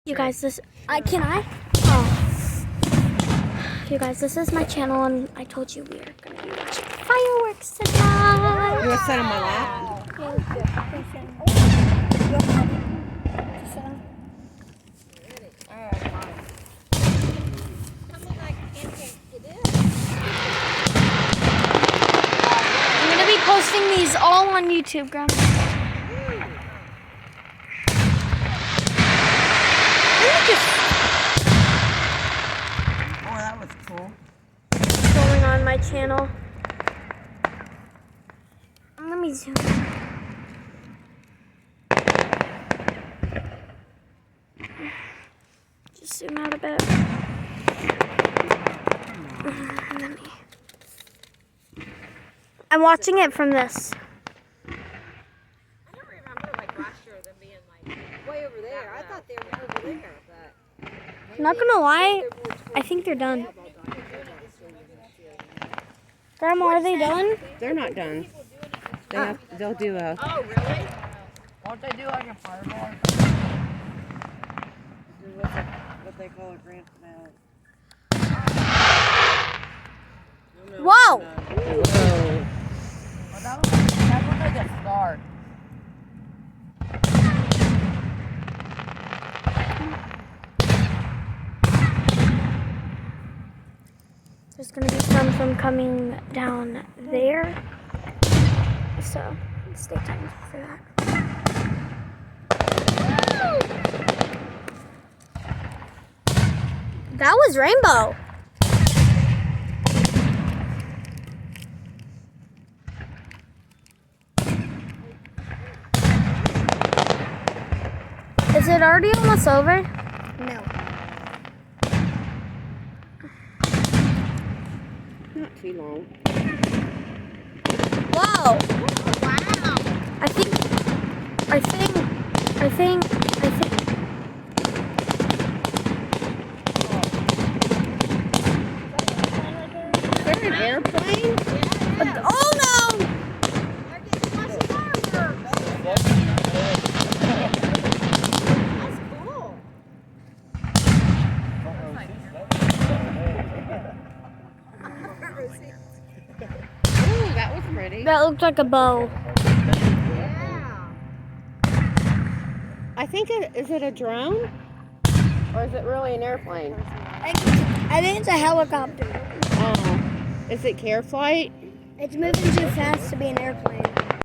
You guys, can I? Oh, you guys, this is my channel, and I told you we are gonna be watching fireworks tonight. You want to sit on my lap? I'm gonna be posting these all on YouTube, Grandma. Oh, that was cool. Going on my channel. Let me zoom in. Just zoom out a bit. I'm watching it from this. I don't remember like last year them being like way over there. I thought they were over there, but Not gonna lie, I think they're done. Grandma, are they done? They're not done. They'll do a... oh really? Won't they do like a fireball? Do what they call a grand finale. Whoa! Whoa. Well, that was like a start. There's gonna be some coming down there. So stay tuned for that. That was rainbow. Is it already almost over? No. Not too long. Whoa! Wow. I think. Is there an airplane? Oh no! They're getting lots of fireworks. That's cool. Ooh, that was pretty. That looked like a bow. Yeah. I think is it a drone? Or is it really an airplane? I think it's a helicopter. Oh. Is it care flight? It's moving too fast to be an airplane.